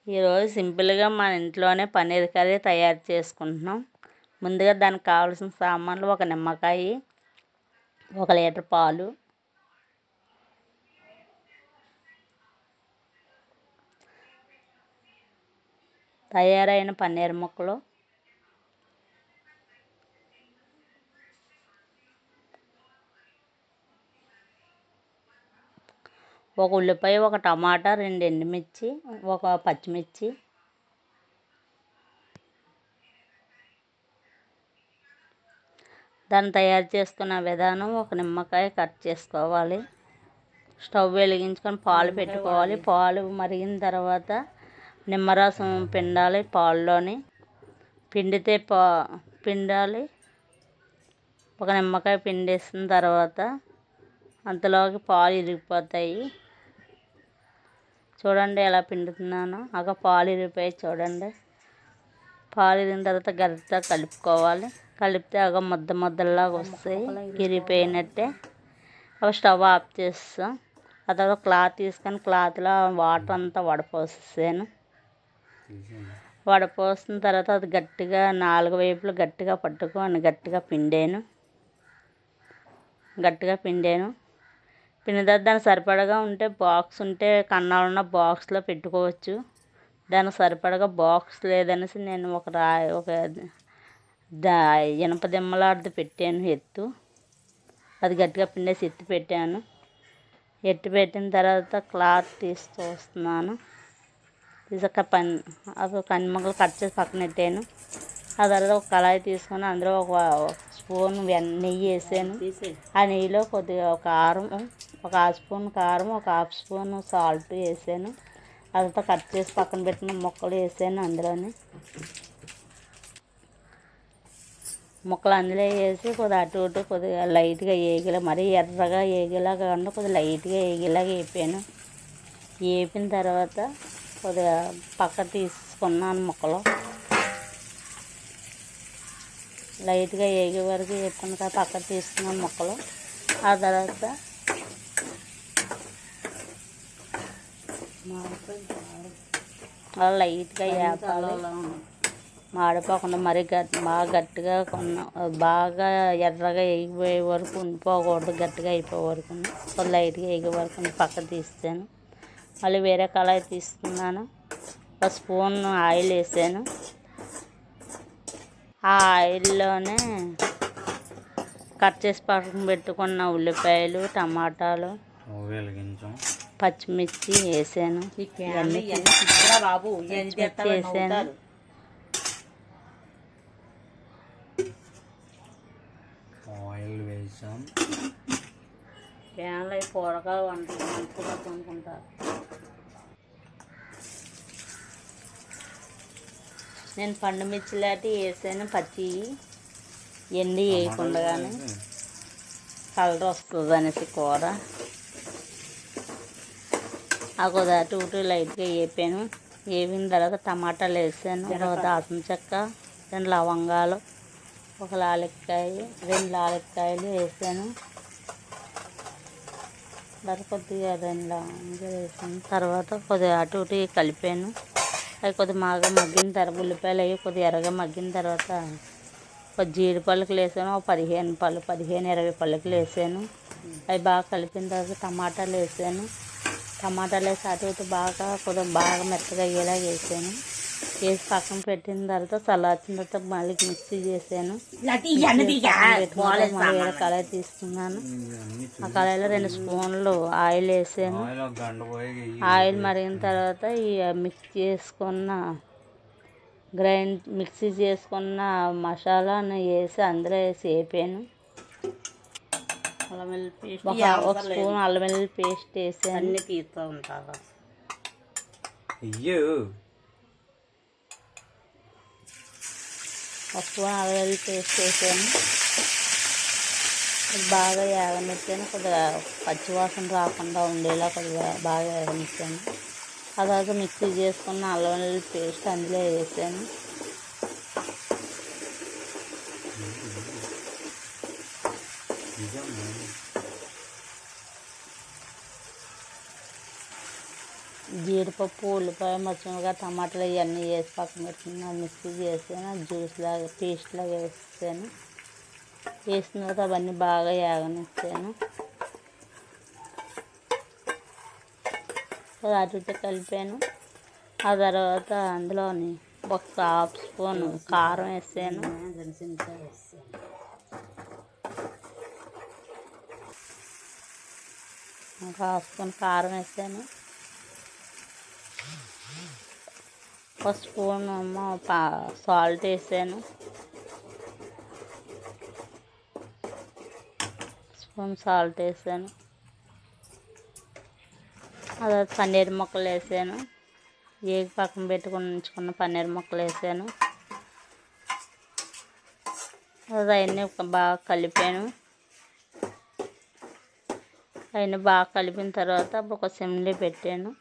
ఈరోజు సింపుల్గా మన ఇంట్లోనే పన్నీర్ కర్రీ తయారు చేసుకుంటున్నాం. ముందుగా దానికి కావాల్సిన సామాన్లు: ఒక నిమ్మకాయ, 1 లీటర్ పాలు, తయారైన పన్నీర్ ముక్కలు, ఒక ఉల్లిపాయ, ఒక టమాటా, 2 ఎండుమిర్చి, ఒక పచ్చిమిర్చి, దాన్ని తయారు చేసుకున్న విధానం: ఒక నిమ్మకాయ కట్ చేసుకోవాలి, స్టవ్ వెలిగించుకొని పాలు పెట్టుకోవాలి. పాలు మరిగిన తర్వాత నిమ్మరసం పిండాలి. పాలులోని పిండితే పిండాలి. ఒక నిమ్మకాయ పిండేసిన తర్వాత అంతలోకి పాలు ఇరిగిపోతాయి. చూడండి ఎలా పిండుతున్నానో. పాలు ఇరిగిపోయి చూడండి. పాలు ఇరిగిన తర్వాత గరిటెతో కలుపుకోవాలి. కలిపితే ముద్ద ముద్దలాగా వస్తాయి, ఇరిగిపోయినట్టే. స్టవ్ ఆఫ్ చేస్తాం. ఆ తర్వాత క్లాత్ తీసుకొని క్లాత్లో వాటర్ అంతా వడపోసాను. వడపోసిన తర్వాత అది గట్టిగా 4 వైపులు గట్టిగా పట్టుకొని గట్టిగా పిండాను. పిండిన తర్వాత దానికి సరిపడగా ఉంటే బాక్స్ ఉంటే కన్నాలున్న బాక్స్లో పెట్టుకోవచ్చు. దానికి సరిపడగా బాక్స్ లేదనేసి నేను ఒక ఇనప దిమ్మలాంటిది పెట్టాను, ఎత్తు. అది గట్టిగా పిండేసి ఎత్తి పెట్టాను. ఎత్తి పెట్టిన తర్వాత క్లాత్ తీసి చూస్తున్నాను. తీసాక కంది ముక్కలు కట్ చేసి పక్కన పెట్టాను. ఆ తర్వాత ఒక కళాయి తీసుకొని అందులో ఒక స్పూన్ నెయ్యి వేసాను. ఆ నెయ్యిలో కొద్దిగా కారం, ఒక 1/2 స్పూన్ కారం, ఒక 1/2 స్పూన్ సాల్ట్ వేసాను. అదంతా కట్ చేసి పక్కన పెట్టిన ముక్కలు వేసాను. ముక్కలు అందులో వేసి కొద్దిగా అటు ఇటు కొద్దిగా లైట్గా వేగేలా, మరీ ఎర్రగా వేగేలాగా కాకుండా కొద్దిగా లైట్గా వేగేలాగా వేపాను. వేపిన తర్వాత కొద్దిగా పక్క తీసుకున్నాను. ముక్కలు లైట్గా వేగే వరకు వేపుకున్న తర్వాత పక్క తీసుకున్నాను ముక్కలు. ఆ తర్వాత అలా లైట్గా వేపాలి, మాడిపోకుండా మరీ బాగా గట్టిగా బాగా ఎర్రగా వేగిపోయే వరకు ఉండిపోకూడదు. గట్టిగా అయిపోయే వరకు కొద్దిగా లైట్గా వేగే వరకు పక్క తీస్తాను. మళ్ళీ వేరే కళాయి తీసుకున్నాను. 1 స్పూన్ ఆయిల్ వేసాను. ఆ ఆయిల్లోనే కట్ చేసి పక్కన పెట్టుకున్న ఉల్లిపాయలు, టమాటాలు, పచ్చిమిర్చి వేసాను. వేసాను. ఆయిల్ వేసాం. ప్యాన్లో కూరగాయలు వండుకుంటారు. నేను పండు మిర్చి లాంటివి వేసాను. పచ్చి ఎండి వేయకుండానే కలర్ వస్తుంది అనేసి కూర. ఆ కొద్దిగా అటు ఇటు లైట్గా వేపాను. వేపిన తర్వాత టమాటాలు వేసాను. ఒక దాల్చిన చెక్క, 2 లవంగాలు, 1 లాలిక్కాయ, 2 లాలిక్కాయలు వేసాను. తర్వాత కొద్దిగా 2 లవంగాలు వేసాను. తర్వాత కొద్దిగా అటు ఇటు కలిపాను. అవి కొద్దిగా బాగా మగ్గిన తర్వాత ఉల్లిపాయలు అవి కొద్దిగా ఎర్రగా మగ్గిన తర్వాత కొద్ది జీడి పలుకులు వేసాను. 15-20 పలుకులు వేసాను. అవి బాగా కలిపిన తర్వాత టమాటాలు వేసాను. టమాటాలు వేసి అటు ఇటు కొద్దిగా మెత్తగా అయ్యేలా వేసాను. వేసి పక్కన పెట్టిన తర్వాత చల్లార్చిన తర్వాత మళ్ళీ మిక్సీ చేసాను. మళ్ళీ వేరే కళాయి తీసుకున్నాను. ఆ కళాయిలో 2 స్పూన్లు ఆయిల్ వేసాను. ఆయిల్ మరిగిన తర్వాత ఈ మిక్సీ చేసుకున్న మసాలాను వేసి అందులో వేసి వేపాను. 1 స్పూన్ అల్లం వెల్లుల్లి పేస్ట్ వేసాను. అన్నీ తీస్తూ ఉంటారు. 1 స్పూన్ అల్లం వెల్లుల్లి పేస్ట్ వేసాను. బాగా వేగనిచ్చాను. కొద్దిగా పచ్చివాసన రాకుండా ఉండేలా కొద్దిగా బాగా వేగనిచ్చాను. ఆ తర్వాత మిక్సీ చేసుకున్న అల్లం వెల్లుల్లి పేస్ట్ అందులో వేసాను. జీడిపప్పు ఉల్లిపాయ పచ్చిమిరపకాయ టమాటాలు ఇవన్నీ వేసి పక్కన పెట్టుకున్నాను. మిక్సీ చేసాను, జ్యూస్ లాగా పేస్ట్ లాగా వేసాను. వేసిన తర్వాత అవన్నీ బాగా వేగనిచ్చాను. అటు ఇటు కలిపాను. ఆ తర్వాత అందులోని ఒక హాఫ్ స్పూన్ కారం వేసాను. ఒక హాఫ్ స్పూన్ కారం వేసాను. ఒక స్పూన్ ఏమో సాల్ట్ వేసాను. స్పూన్ సాల్ట్ వేసాను. అదే పన్నీర్ ముక్కలు వేసాను. ఏగి పక్కన పెట్టుకుని ఉంచుకున్న పన్నీర్ ముక్కలు వేసాను. అది అవన్నీ బాగా కలిపాను. అవన్నీ బాగా కలిపిన తర్వాత ఒక సిమ్లో పెట్టాను.